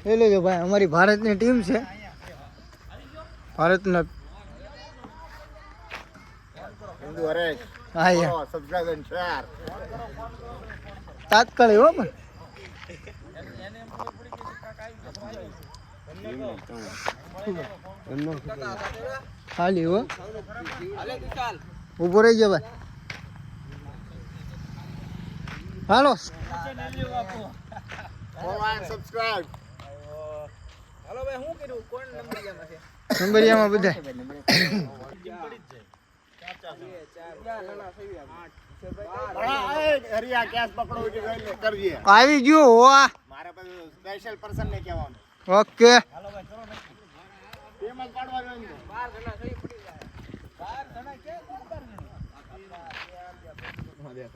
એ લેજો ભાઈ, અમારી ભારતની ટીમ છે. ભારતના તાત્કાલિક હો પણ ખાલી હો, ઉભો રહી જાય ભાઈ. હાલો નંબરિયામાં બધા આવી ગયું હોવા. ઓકે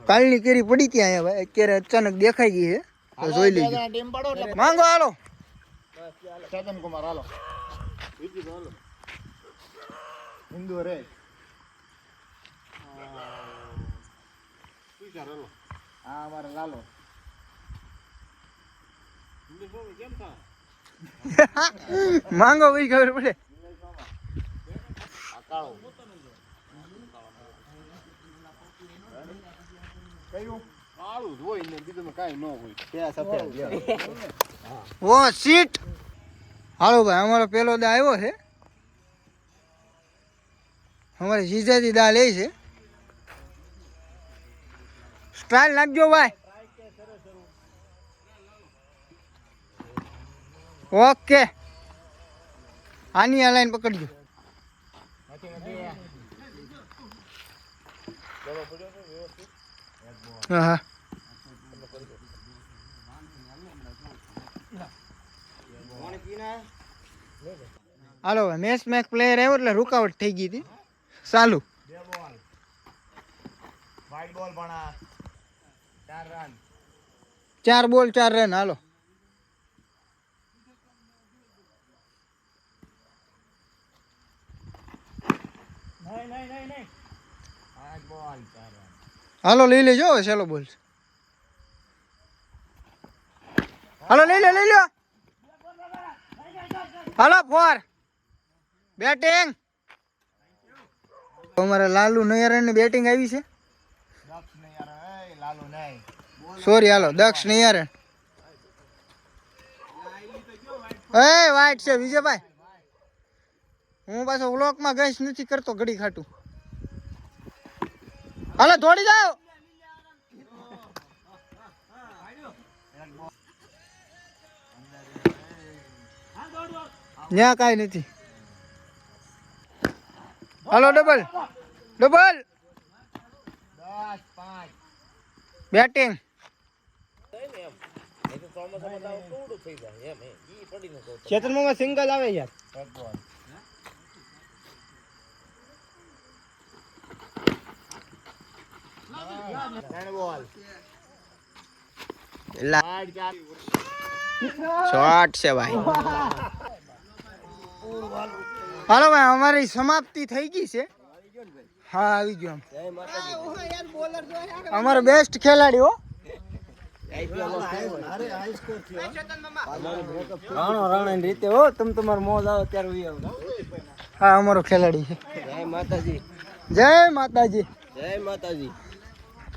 કાલની કેરી પડી ત્યાં ભાઈ, અત્યારે અચાનક દેખાઈ ગઈ છે તો જોઈ લેજો. માંગો હાલો ચેતન કુમાર હાલો હિન્દુ રે હા અમારે લાલો માંગો ભાઈ ખબર પડે. ઓ સીટ હાલો ભાઈ, અમારો પેલો દા આવ્યો છે. અમારે જીજાજી દા લે છે. સ્ટાઇલ નાખજો ભાઈ. ઓકે આની આ લાઈન પકડજો. હા હાલો મેચ પ્લેયર આવ્યો એટલે રૂકાવટ થઈ ગઈ હતી. ચાલુ 4 બોલ 4 રન. હાલો હાલો લઈ લેજો હવે ચલો બોલ. હાલો લઈ લો હાલો 4 બેટિંગ. અમારા લાલુ નૈયારણ ની બેટિંગ આવી છે. સોરી હાલો દક્ષ નૈયારણ. એ વાઈટ છે વિજયભાઈ. હું પાછો વ્લોગમાં ગઈશ નથી કરતો ઘડી ખાટું. હાલો દોડી જાઓ. ત્યાં કાંઈ નથી. હાલો ડબલ બેટિંગ. ચેતનમાં સિંગલ આવે યાર. શોર્ટ છે ભાઈ. હાલો ભાઈ અમારી સમાપ્તિ થઈ ગઈ છે. હા આવી ગયો. અમારો બેસ્ટ ખેલાડી હો. રીતે હો તમે તમારો મોજ આવો ત્યારે. હા અમારો ખેલાડી છે. જય માતાજી. જય માતાજી. જય માતાજી.